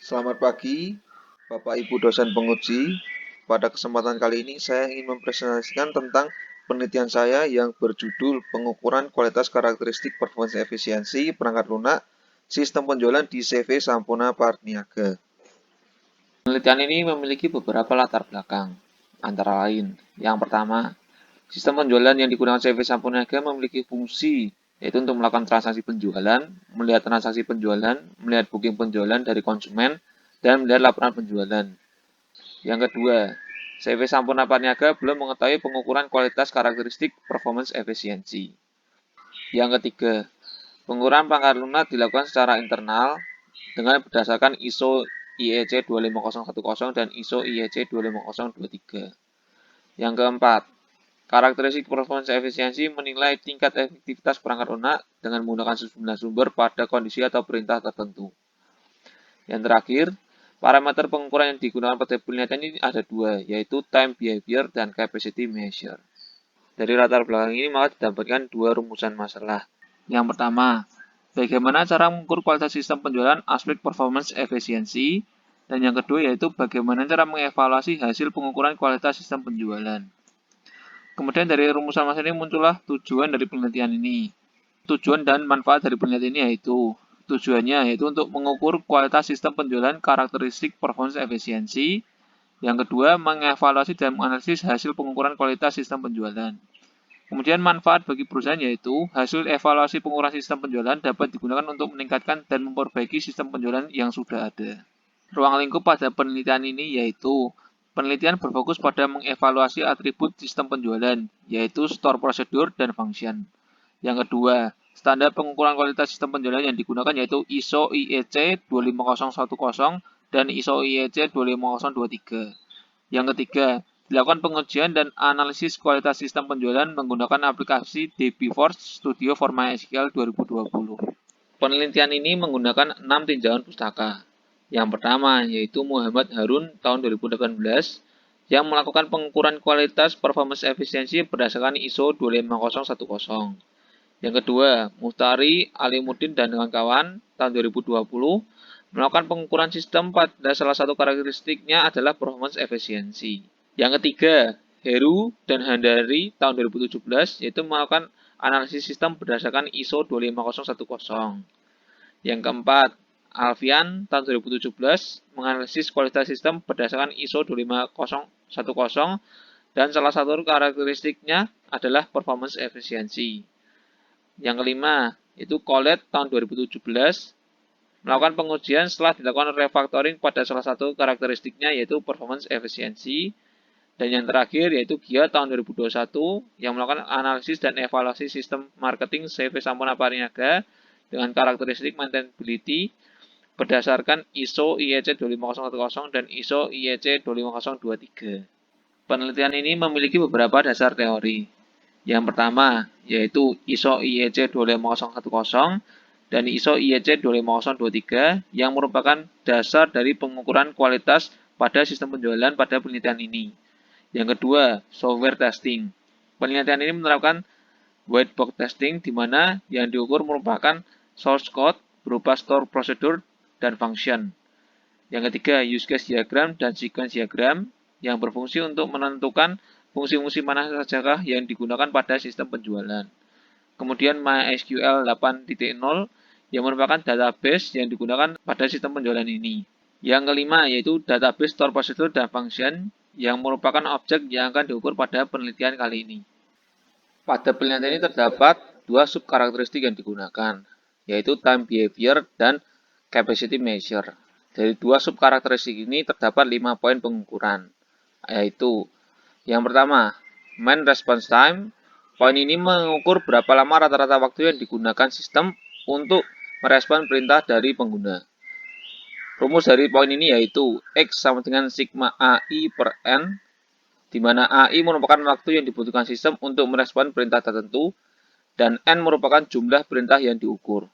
Selamat pagi, Bapak Ibu dosen penguji. Pada kesempatan kali ini saya ingin mempresentasikan tentang penelitian saya yang berjudul Pengukuran Kualitas Karakteristik Performance Efisiensi Perangkat Lunak Sistem Penjualan di CV Sampurna Parniaga. Penelitian ini memiliki beberapa latar belakang, antara lain, yang pertama, sistem penjualan yang digunakan CV Sampurnaga memiliki fungsi, yaitu untuk melakukan transaksi penjualan, melihat transaksi penjualan, melihat booking penjualan dari konsumen, dan melihat laporan penjualan. Yang kedua, CV Sampurna Parniaga belum mengetahui pengukuran kualitas karakteristik performance efisiensi. Yang ketiga, pengukuran pangkat lunak dilakukan secara internal dengan berdasarkan ISO IEC 25010 dan ISO IEC 25023. Yang keempat, karakteristik performance efisiensi menilai tingkat efektivitas perangkat lunak dengan menggunakan sejumlah sumber pada kondisi atau perintah tertentu. Yang terakhir, parameter pengukuran yang digunakan pada penelitian ini ada dua, yaitu time behavior dan capacity measure. Dari latar belakang ini maka didapatkan dua rumusan masalah. Yang pertama, bagaimana cara mengukur kualitas sistem penjualan aspek performance efisiensi, dan yang kedua yaitu bagaimana cara mengevaluasi hasil pengukuran kualitas sistem penjualan. Kemudian dari rumusan masalah ini muncullah tujuan dari penelitian ini. Tujuan dan manfaat dari penelitian ini yaitu tujuannya yaitu untuk mengukur kualitas sistem penjualan karakteristik performance efisiensi. Yang kedua, mengevaluasi dan menganalisis hasil pengukuran kualitas sistem penjualan. Kemudian manfaat bagi perusahaan yaitu hasil evaluasi pengukuran sistem penjualan dapat digunakan untuk meningkatkan dan memperbaiki sistem penjualan yang sudah ada. Ruang lingkup pada penelitian ini yaitu penelitian berfokus pada mengevaluasi atribut sistem penjualan, yaitu store prosedur dan function. Yang kedua, standar pengukuran kualitas sistem penjualan yang digunakan yaitu ISO IEC 25010 dan ISO IEC 25023. Yang ketiga, dilakukan pengujian dan analisis kualitas sistem penjualan menggunakan aplikasi DBForce Studio for MySQL 2020. Penelitian ini menggunakan 6 tinjauan pustaka. Yang pertama yaitu Muhammad Harun tahun 2018 yang melakukan pengukuran kualitas performance efisiensi berdasarkan ISO 25010. Yang kedua, Muhtari Alimuddin dan kawan-kawan tahun 2020 melakukan pengukuran sistem pada salah satu karakteristiknya adalah performance efisiensi. Yang ketiga, Heru dan Handari tahun 2017 yaitu melakukan analisis sistem berdasarkan ISO 25010. Yang keempat, Alfian tahun 2017 menganalisis kualitas sistem berdasarkan ISO 25010 dan salah satu karakteristiknya adalah performance efisiensi. Yang kelima, itu Colette tahun 2017 melakukan pengujian setelah dilakukan refactoring pada salah satu karakteristiknya yaitu performance efisiensi. Dan yang terakhir yaitu Gia tahun 2021 yang melakukan analisis dan evaluasi sistem marketing CV Sampurna Parniaga dengan karakteristik maintainability berdasarkan ISO IEC 25010 dan ISO IEC 25023. Penelitian ini memiliki beberapa dasar teori. Yang pertama yaitu ISO IEC 25010 dan ISO IEC 25023 yang merupakan dasar dari pengukuran kualitas pada sistem penjualan pada penelitian ini. Yang kedua, software testing. Penelitian ini menerapkan white box testing di mana yang diukur merupakan source code berupa store procedure dan function. Yang ketiga, use case diagram dan sequence diagram yang berfungsi untuk menentukan fungsi-fungsi mana sajakah yang digunakan pada sistem penjualan. Kemudian MySQL 8.0 yang merupakan database yang digunakan pada sistem penjualan ini. Yang kelima yaitu database store procedure dan function yang merupakan objek yang akan diukur pada penelitian kali ini. Pada penelitian ini terdapat dua subkarakteristik yang digunakan, yaitu time behavior dan capacity measure. Dari dua subkarakteristik ini terdapat 5 poin pengukuran, yaitu yang pertama, main response time. Poin ini mengukur berapa lama rata-rata waktu yang digunakan sistem untuk merespon perintah dari pengguna. Rumus dari poin ini yaitu X sama dengan sigma AI per N, di mana AI merupakan waktu yang dibutuhkan sistem untuk merespon perintah tertentu, dan N merupakan jumlah perintah yang diukur.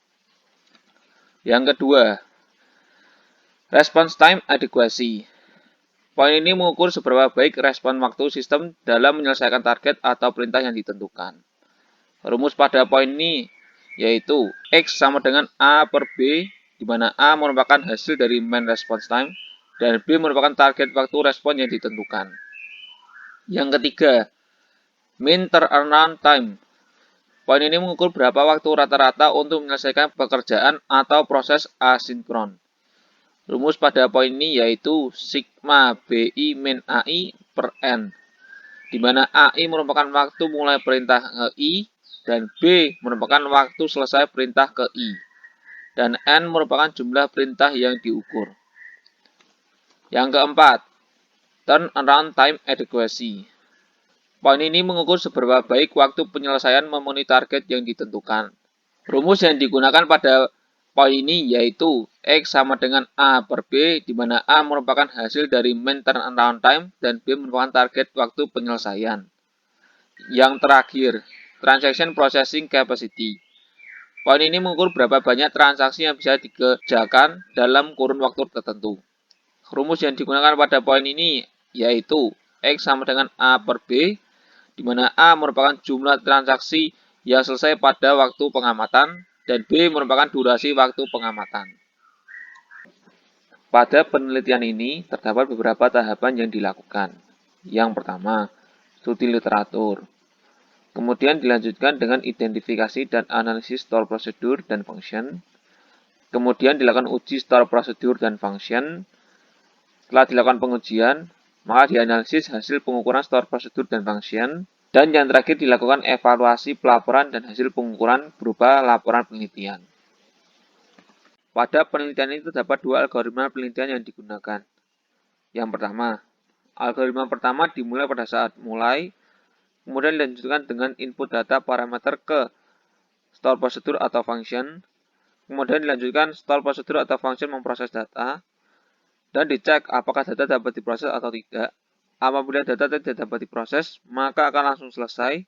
Yang kedua, response time adequacy. Poin ini mengukur seberapa baik respon waktu sistem dalam menyelesaikan target atau perintah yang ditentukan. Rumus pada poin ini yaitu X sama dengan A per B, di mana A merupakan hasil dari main response time, dan B merupakan target waktu respon yang ditentukan. Yang ketiga, mean turnaround time. Poin ini mengukur berapa waktu rata-rata untuk menyelesaikan pekerjaan atau proses asinkron. Rumus pada poin ini yaitu sigma BI min AI per N, di mana AI merupakan waktu mulai perintah ke I, dan B merupakan waktu selesai perintah ke I, dan N merupakan jumlah perintah yang diukur. Yang keempat, turnaround time adequacy. Poin ini mengukur seberapa baik waktu penyelesaian memenuhi target yang ditentukan. Rumus yang digunakan pada poin ini yaitu X sama dengan A per B, di mana A merupakan hasil dari mean turnaround time dan B merupakan target waktu penyelesaian. Yang terakhir, transaction processing capacity. Poin ini mengukur berapa banyak transaksi yang bisa dikerjakan dalam kurun waktu tertentu. Rumus yang digunakan pada poin ini yaitu X sama dengan A per B, di mana A merupakan jumlah transaksi yang selesai pada waktu pengamatan, dan B merupakan durasi waktu pengamatan. Pada penelitian ini, terdapat beberapa tahapan yang dilakukan. Yang pertama, studi literatur. Kemudian dilanjutkan dengan identifikasi dan analisis store prosedur dan function. Kemudian dilakukan uji store prosedur dan function. Setelah dilakukan pengujian, maka dianalisis hasil pengukuran store prosedur dan function. Dan yang terakhir dilakukan evaluasi pelaporan dan hasil pengukuran berupa laporan penelitian. Pada penelitian ini terdapat dua algoritma penelitian yang digunakan. Yang pertama, algoritma pertama dimulai pada saat mulai, kemudian dilanjutkan dengan input data parameter ke store prosedur atau function, kemudian dilanjutkan store prosedur atau function memproses data, dan dicek apakah data dapat diproses atau tidak. Apabila data tidak dapat diproses, maka akan langsung selesai.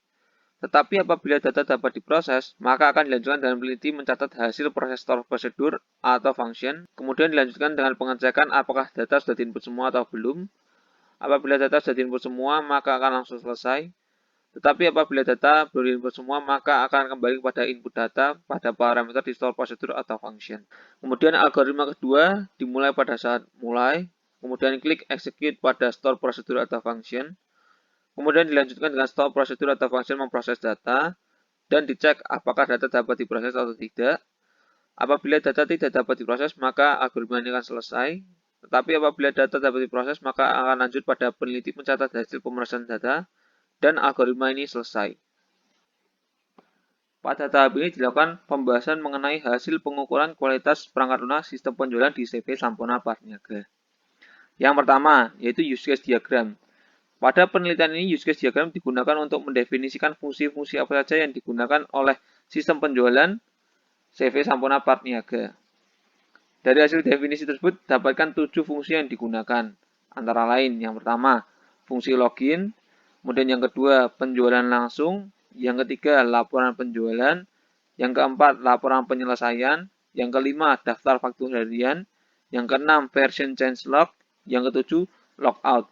Tetapi apabila data dapat diproses, maka akan dilanjutkan dengan peneliti mencatat hasil proses store prosedur atau function. Kemudian dilanjutkan dengan pengecekan apakah data sudah diinput semua atau belum. Apabila data sudah diinput semua, maka akan langsung selesai. Tetapi apabila data belum diinput semua, maka akan kembali kepada input data pada parameter di store prosedur atau function. Kemudian algoritma kedua dimulai pada saat mulai, kemudian klik execute pada store prosedur atau function, kemudian dilanjutkan dengan store prosedur atau function memproses data, dan dicek apakah data dapat diproses atau tidak. Apabila data tidak dapat diproses, maka algoritma ini akan selesai. Tetapi apabila data dapat diproses, maka akan lanjut pada peneliti mencatat hasil pemrosesan data, dan algoritma ini selesai. Pada tahap ini dilakukan pembahasan mengenai hasil pengukuran kualitas perangkat lunak sistem penjualan di CV Sampurna Partniaga. Yang pertama, yaitu use case diagram. Pada penelitian ini, use case diagram digunakan untuk mendefinisikan fungsi-fungsi apa saja yang digunakan oleh sistem penjualan CV Sampurna Partniaga. Dari hasil definisi tersebut, dapatkan 7 fungsi yang digunakan. Antara lain, yang pertama, fungsi login, kemudian yang kedua, penjualan langsung, yang ketiga, laporan penjualan, yang keempat, laporan penyelesaian, yang kelima, daftar faktur harian, yang keenam, version change log, yang ketujuh, logout.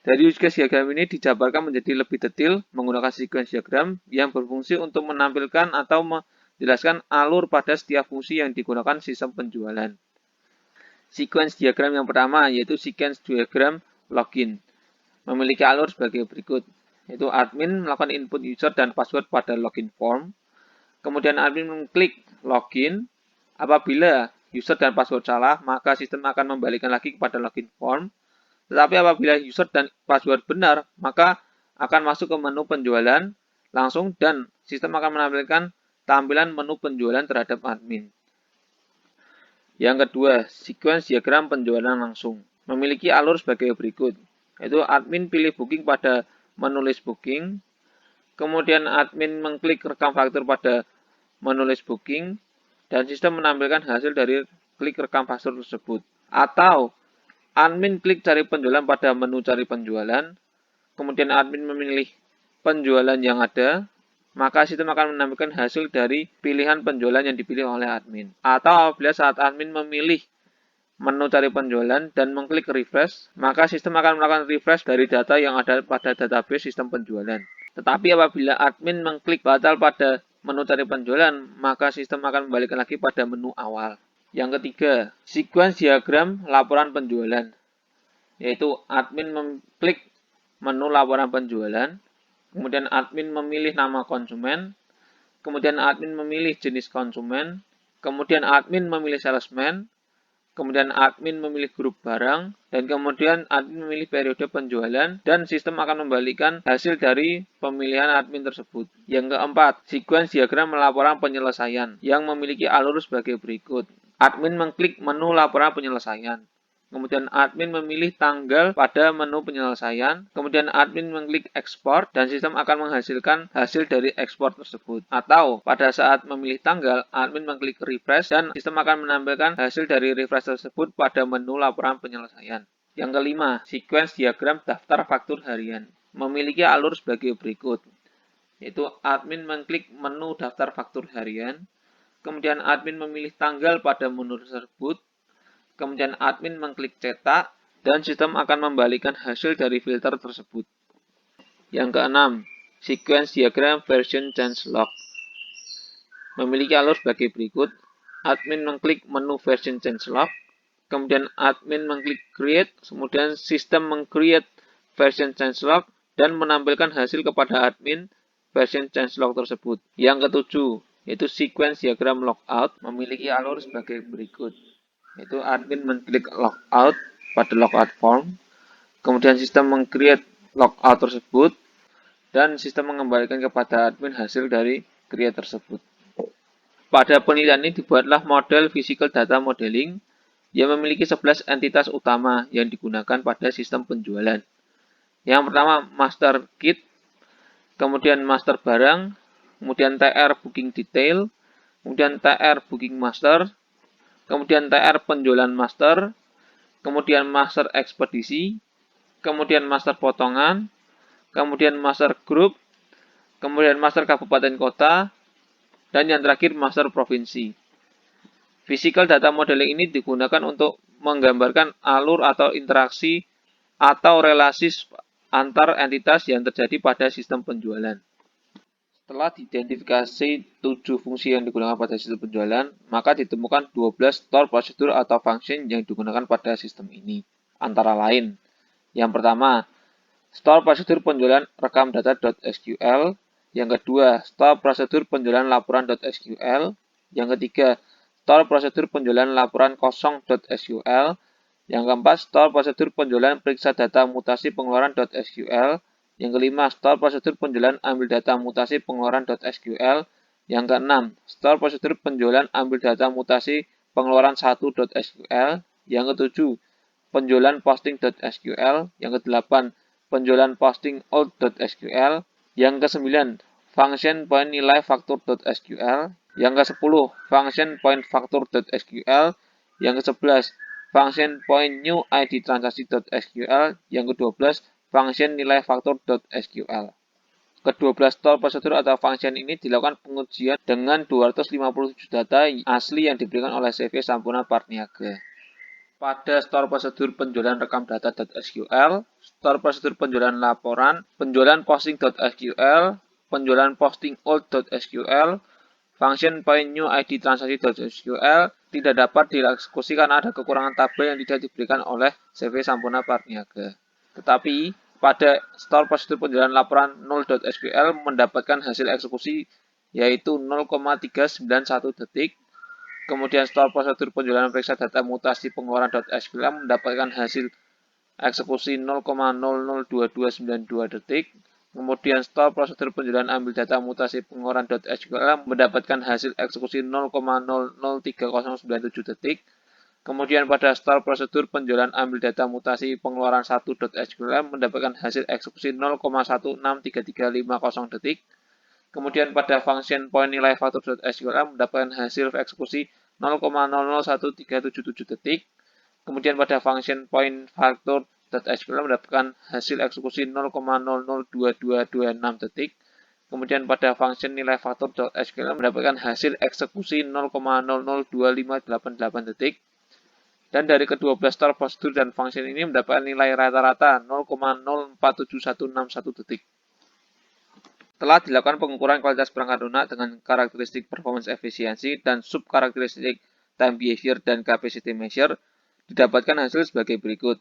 Dari use case diagram ini dijabarkan menjadi lebih detail menggunakan sequence diagram yang berfungsi untuk menampilkan atau menjelaskan alur pada setiap fungsi yang digunakan sistem penjualan. Sequence diagram yang pertama yaitu sequence diagram login. Memiliki alur sebagai berikut, yaitu admin melakukan input user dan password pada login form. Kemudian admin mengklik login. Apabila user dan password salah, maka sistem akan membalikkan lagi kepada login form. Tetapi apabila user dan password benar, maka akan masuk ke menu penjualan langsung dan sistem akan menampilkan tampilan menu penjualan terhadap admin. Yang kedua, sequence diagram penjualan langsung. Memiliki alur sebagai berikut, yaitu admin pilih booking pada menulis booking, kemudian admin mengklik rekam faktur pada menulis booking, dan sistem menampilkan hasil dari klik rekam faktur tersebut. Atau admin klik cari penjualan pada menu cari penjualan, kemudian admin memilih penjualan yang ada, maka sistem akan menampilkan hasil dari pilihan penjualan yang dipilih oleh admin. Atau apabila saat admin memilih menu cari penjualan dan mengklik refresh, maka sistem akan melakukan refresh dari data yang ada pada database sistem penjualan. Tetapi apabila admin mengklik batal pada menu cari penjualan, maka sistem akan membalikkan lagi pada menu awal. Yang ketiga, sequence diagram laporan penjualan, yaitu admin mengklik menu laporan penjualan, kemudian admin memilih nama konsumen, kemudian admin memilih jenis konsumen, kemudian admin memilih salesman, kemudian admin memilih grup barang, dan kemudian admin memilih periode penjualan, dan sistem akan membalikan hasil dari pemilihan admin tersebut. Yang keempat, sequence diagram laporan penyelesaian yang memiliki alur sebagai berikut. Admin mengklik menu laporan penyelesaian. Kemudian admin memilih tanggal pada menu penyelesaian, kemudian admin mengklik ekspor dan sistem akan menghasilkan hasil dari ekspor tersebut. Atau pada saat memilih tanggal, admin mengklik refresh dan sistem akan menampilkan hasil dari refresh tersebut pada menu laporan penyelesaian. Yang kelima, sequence diagram daftar faktur harian memiliki alur sebagai berikut, yaitu admin mengklik menu daftar faktur harian, kemudian admin memilih tanggal pada menu tersebut, kemudian admin mengklik cetak, dan sistem akan membalikan hasil dari filter tersebut. Yang keenam, sequence diagram version changelog memiliki alur sebagai berikut. Admin mengklik menu version changelog, kemudian admin mengklik create, kemudian sistem meng-create version changelog dan menampilkan hasil kepada admin version changelog tersebut. Yang ketujuh, yaitu sequence diagram logout memiliki alur sebagai berikut, yaitu admin mengklik logout pada logout form, kemudian sistem meng-create logout tersebut, dan sistem mengembalikan kepada admin hasil dari create tersebut. Pada penelitian ini dibuatlah model physical data modeling yang memiliki 11 entitas utama yang digunakan pada sistem penjualan. Yang pertama master kit, kemudian master barang, kemudian TR booking detail, kemudian TR booking master, kemudian TR penjualan master, kemudian master ekspedisi, kemudian master potongan, kemudian master grup, kemudian master kabupaten kota, dan yang terakhir master provinsi. Physical data modeling ini digunakan untuk menggambarkan alur atau interaksi atau relasi antar entitas yang terjadi pada sistem penjualan. Setelah diidentifikasi 7 fungsi yang digunakan pada sistem penjualan, maka ditemukan 12 store prosedur atau function yang digunakan pada sistem ini. Antara lain, yang pertama, store prosedur penjualan rekam data.sql, yang kedua, store prosedur penjualan laporan.sql, yang ketiga, store prosedur penjualan laporan kosong.sql, yang keempat, store prosedur penjualan periksa data mutasi pengeluaran.sql, yang kelima, store prosedur penjualan ambil data mutasi pengeluaran.sql, yang keenam, store prosedur penjualan ambil data mutasi pengeluaran 1.sql, yang ketujuh, penjualan posting.sql, yang kedelapan, penjualan posting old.sql, yang kesembilan, function point nilai faktur.sql, yang ke-10, function point faktur.sql, yang ke-11, function point new id transaksi.sql, yang ke-12, function nilai faktur.sql. Ke-12 store prosedur atau function ini dilakukan pengujian dengan 257 data asli yang diberikan oleh CV Sampurna Partniaga. Pada store prosedur penjualan rekam data.sql, store prosedur penjualan laporan, penjualan posting.sql, penjualan posting old.sql, function point new id transaksi.sql tidak dapat dieksekusi karena ada kekurangan tabel yang tidak diberikan oleh CV Sampurna Partniaga. Tetapi pada store prosedur penjualan laporan 0.sql mendapatkan hasil eksekusi yaitu 0,391 detik. Kemudian store prosedur penjualan periksa data mutasi pengeluaran.sql mendapatkan hasil eksekusi 0,002292 detik. Kemudian store prosedur penjualan ambil data mutasi pengeluaran.sql mendapatkan hasil eksekusi 0,003097 detik. Kemudian pada store prosedur penjualan ambil data mutasi pengeluaran 1.sql mendapatkan hasil eksekusi 0,163350 detik. Kemudian pada function point nilai faktur.sql mendapatkan hasil eksekusi 0,001377 detik. Kemudian pada function point faktur.sql mendapatkan hasil eksekusi 0,002226 detik. Kemudian pada function nilai faktur.sql mendapatkan hasil eksekusi 0,002588 detik. Dan dari ke-12 store prosedur dan function ini mendapatkan nilai rata-rata 0,047161 detik. Telah dilakukan pengukuran kualitas perangkat lunak dengan karakteristik performance efisiensi dan subkarakteristik time behavior, dan capacity measure, didapatkan hasil sebagai berikut.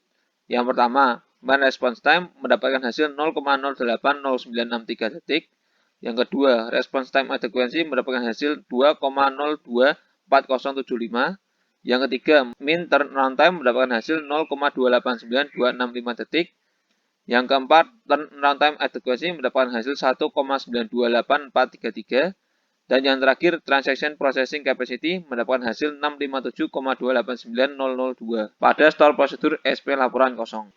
Yang pertama, main response time mendapatkan hasil 0,080963 detik. Yang kedua, response time adequacy mendapatkan hasil 2,024075. Yang ketiga, mean turnaround time mendapatkan hasil 0,289265 detik. Yang keempat, turnaround time adequacy mendapatkan hasil 1,928433. Dan yang terakhir, transaction processing capacity mendapatkan hasil 657,289002 pada store prosedur SP laporan kosong.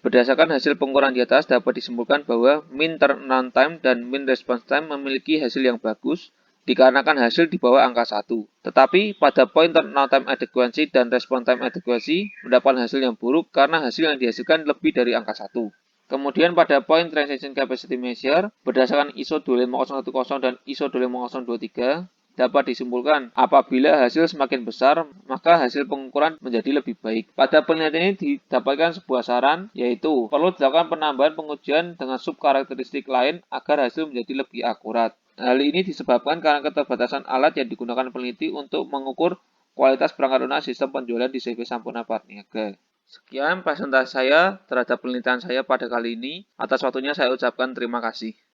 Berdasarkan hasil pengukuran di atas, dapat disimpulkan bahwa mean turnaround time dan mean response time memiliki hasil yang bagus dikarenakan hasil di bawah angka 1. Tetapi pada poin turnaround time adequacy dan response time adequacy mendapatkan hasil yang buruk karena hasil yang dihasilkan lebih dari angka 1. Kemudian pada poin transaction capacity measure, berdasarkan ISO 25010 dan ISO 25023, dapat disimpulkan apabila hasil semakin besar, maka hasil pengukuran menjadi lebih baik. Pada penelitian ini didapatkan sebuah saran, yaitu perlu dilakukan penambahan pengujian dengan subkarakteristik lain agar hasil menjadi lebih akurat. Hal ini disebabkan karena keterbatasan alat yang digunakan peneliti untuk mengukur kualitas perangkat lunak sistem penjualan di CV Sampurna Partniaga. Sekian presentasi saya terhadap penelitian saya pada kali ini. Atas waktunya saya ucapkan terima kasih.